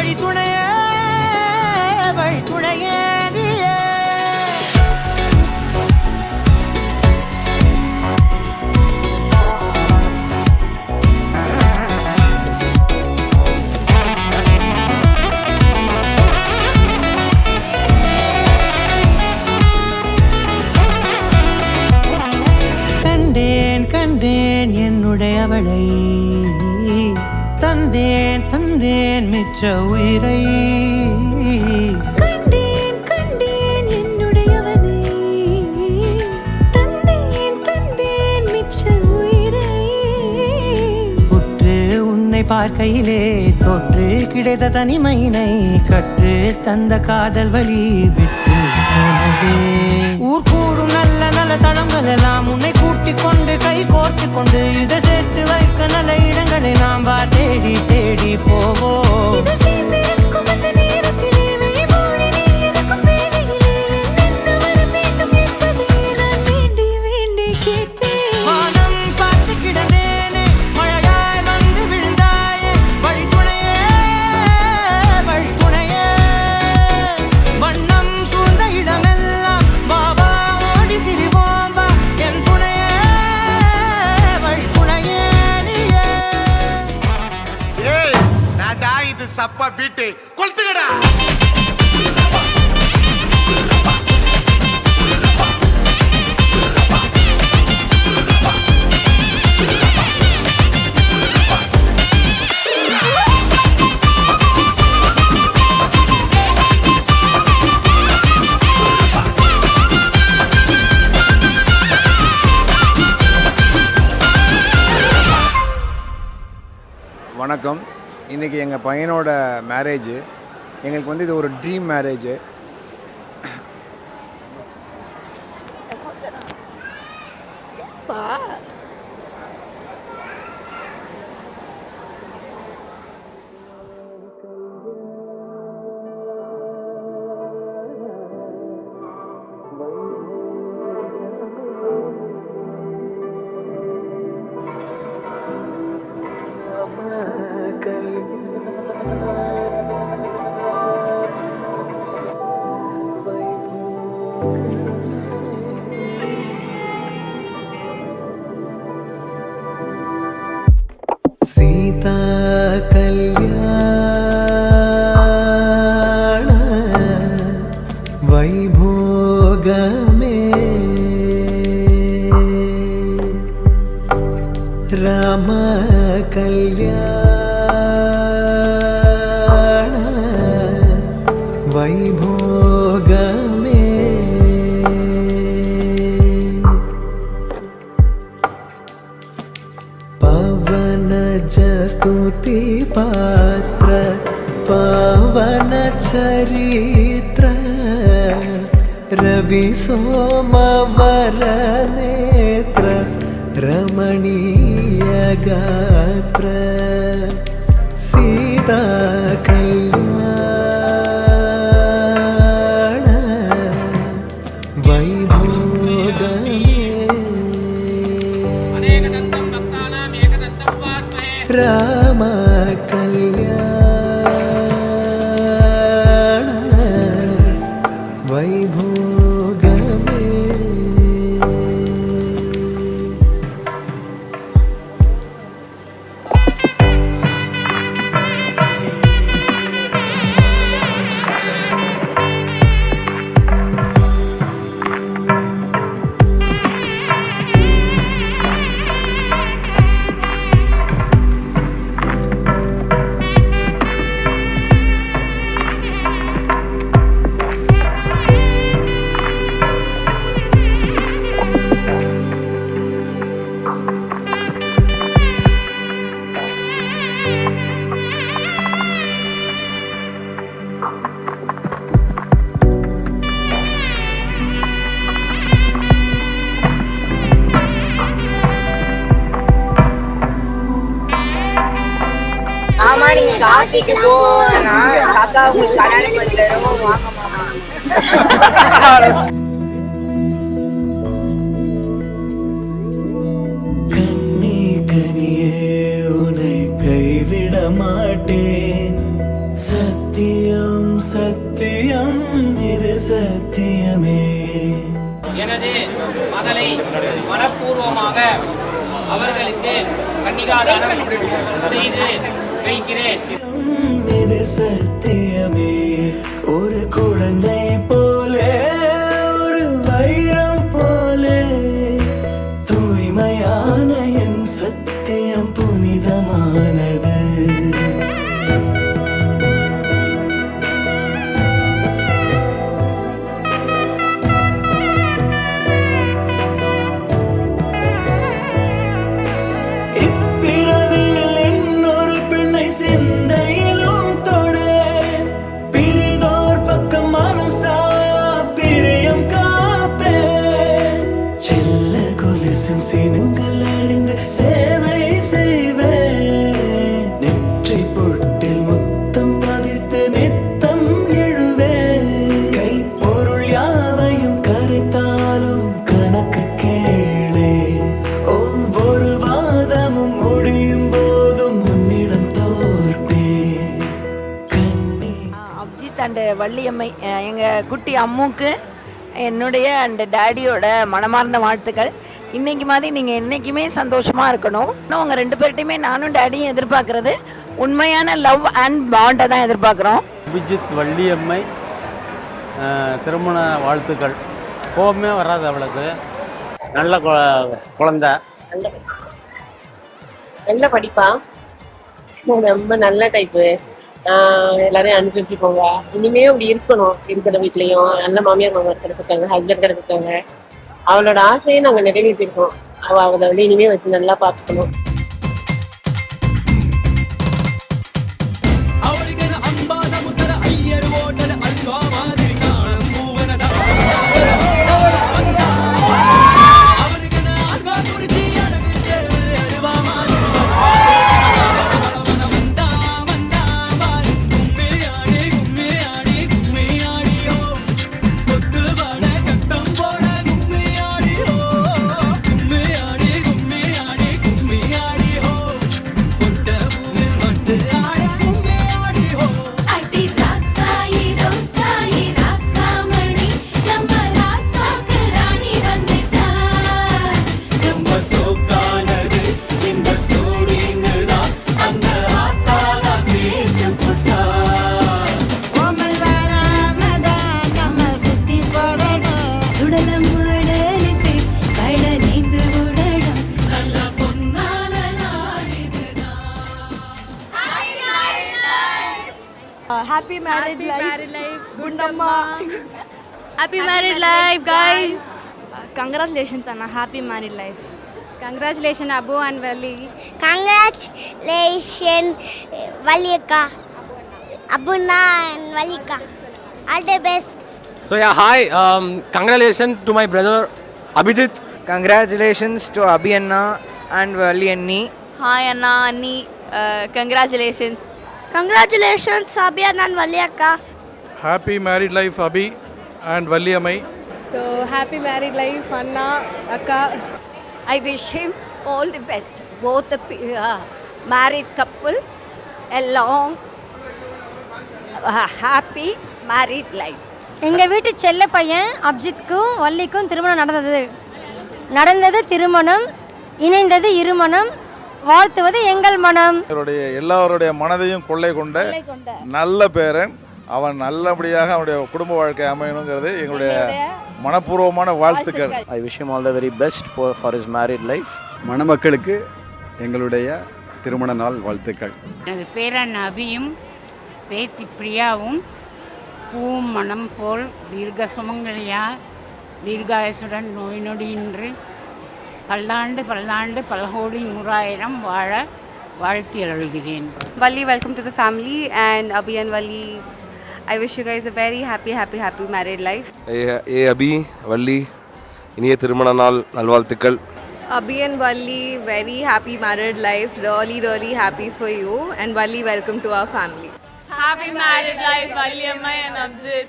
வழித்துணையே வழித்துணையே நீயே. கண்டேன் கண்டேன் என்னுடையவளை, தந்தேன் தந்தேன் மிச்ச உயிரை. கண்டேன் கண்டேன் என்னுடையவனை, தந்தேன் தந்தேன் மிச்ச உயிரை. உற்று உன்னை பார்க்கையிலே தோற்று கிடைத்த தனிமையினை கற்று தந்த காதல் வழி விட்டு போனதே. ஊர் கூடும் நல்ல நல்ல தளங்கள் எல்லாம் உன்னை கூட்டிக் கொண்டு கை கோர்த்து கொண்டு இதை சேர்த்து வைக்க நல்ல இடங்களை நாம் வா தேடி தேடி போவோம். இதழ் சேர்ந்திருக்கும் அந்த நேரத்திலே வழிமொழி நீ இருக்கும் வேளையிலே என்னென்ன வர வேண்டும் என்பதை நான் வேண்டி வேண்டி கேட்பேன். வானம் பார்த்து கிடந்தேனே, மழையாய் வந்து விழுந்தாயே, வழித்துணையே வழித்துணையே. வண்ணம் சூழ்ந்த இடமெல்லாம் வா வா ஓடி திரிவோம் வா, என் துணையே வழித்துணையே நீயே. ஏய் நாடா இது சப்பா பீட்டு கொளுத்துக்கடா. வணக்கம். இன்றைக்கி எங்கள் பையனோட மேரேஜு. எங்களுக்கு வந்து இது ஒரு ட்ரீம் மேரேஜு. சீதா கல்யாண வைபோகமே, ராம கல்யாண வைபோகமே. पवनज स्तुति पात्र पवन चरित्र रवि सोमवर नेत्र रमणीय गात्र सीता कल्याण वैभोगमे, राम कल्याण वैभोगमे. ஆமா நீங்க காசிக்கு போனா காக்கா உங்களுக்கு கல்யாணம் பண்ணி தருவோம் வாங்க மாமா. கண்ணே கனியே உன்னை கைவிட மாட்டேன், சத்தியம் சத்தியம் இது சத்தியமே. எனது மகளை மனப்பூர்வமாக அவர்களுக்கு கன்னிகாதானம் செய்து வைக்கிறேன். இது சத்தியமே. ஒரு குழந்தை போலே ஒரு வைரம் போலே தூய்மையான என் சத்தியம் புனிதமானது. இப்பிறவியில் இன்னொரு பெண்ணை சிந்தையிலும் தொட பிரிதோர் பக்கம் மனம் சாயா பிரியம் காப்பே. செல்ல கொலுசின் சினங்கள் அறிந்து சேவை செய்வேன். நெற்றி பொட்டில் முத்தம் பதித்து நித்தம் எழுவேன். கை பொருள் யாவையும் கரைத்தாலும் கணக்கு கேளே. ஒவ்வொரு வாதமும் முடியும் போதும் உன்னிடம் தோற்பே. கண்ணே அப்ஜித் அண்ட் வள்ளியம்மை எங்கள் குட்டி அம்முக்கு என்னுடைய அண்ட் டேடியோட மனமார்ந்த வாழ்த்துக்கள். இன்னைக்கு மாதிரி நீங்கள் என்றைக்குமே சந்தோஷமாக இருக்கணும். இன்னும் உங்கள் 2 பேர்ட்டையுமே நானும் டேடியும் எதிர்பார்க்குறது உண்மையான லவ் அண்ட் பாண்டை தான் எதிர்பார்க்குறோம். அபிஜித் வள்ளியம்மை திருமண வாழ்த்துக்கள். கோபமே வராது அவளுக்கு. நல்ல குழந்தை. நல்ல படிப்பா, ரொம்ப நல்ல டைப்பு. எல்லாரையும் அனுசரிச்சு போங்க. இனிமே அப்படி இருக்கணும். இருக்கிற வீட்லயும் நல்ல மாமியார் மாமனார் கிடைச்சிருக்காங்க, ஹஸ்பண்ட் கிடைச்சிருக்காங்க. அவளோட ஆசையை நாங்க நிறைவேற்றிருக்கோம். அவளை வந்து இனிமே வச்சு நல்லா பார்த்துக்கணும். அடி ராசாயி ரோசாயி ராசாமணி நம்ம ராசாக்கு ராணி வந்துட்டா. ரொம்ப சோக்கானது இந்த சோடிங்குதா அந்த ஆத்தாளா சேர்த்து புட்டா. கோமல் வராமதான் நம்ம சுத்தி போடணும். சுடலம் மடலுக்கு கைட நீந்து விடணும். நல்ல பொன்னால நாடிதுதான். Happy married life Gundamma. Happy married life, guys. Congratulations, Anna. Happy married life. Congratulations, Abu and Vali. Congratulations, Valika. Abuna and Valika. All the best. So yeah, hi. Congratulations to my brother Abhijit. Congratulations to Abhi Anna and Valli Anni. Hi, Anna, Anni. Congratulations. Congratulations, Abhiyan and Valika. Happy married life, Abhi and Valliyamai. So, happy married life, Anna, Akka. I wish him all the best. Both the married couple, a long, happy married life. எங்கள் வீட்டு செல்ல பையன் அப்ஜித்துக்கும் வள்ளிக்கும் திருமணம் நடந்தது திருமணம், இணைந்தது இருமணம், வாழ்த்துவது எங்கள் மனம். எல்லாருடைய மனதையும் கொள்ளை கொண்ட நல்ல பேரன். அவன் நல்லபடியாக அவனுடைய குடும்ப வாழ்க்கை அமையணுங்கிறது எங்களுடைய மனப்பூர்வமான வாழ்த்துக்கள். I wish him all the very best for his married life. மணமக்களுக்கு எங்களுடைய திருமண நாள் வாழ்த்துக்கள். எனது பேரன் அபியும் பேத்தி பிரியாவும் பூவும் மனம் போல் தீர்க்க சுமங்கலியா தீர்காயசுடன் நோய் நொடியின்றி பல்லாண்டு பல்லாண்டு பலகோடி 100,000 வாழ வாழ்த்தி அருள்கிறேன். Valli, welcome to the family, and Abhi and Valli, I wish you guys a very happy married life. Abhi, Valli, இனிய திருமண நாள் நல்வாழ்த்துக்கள். Abhi and Valli, very happy married life. Really happy for you. And Valli, welcome to our family. Happy married life, Valli Amma and Abhijit.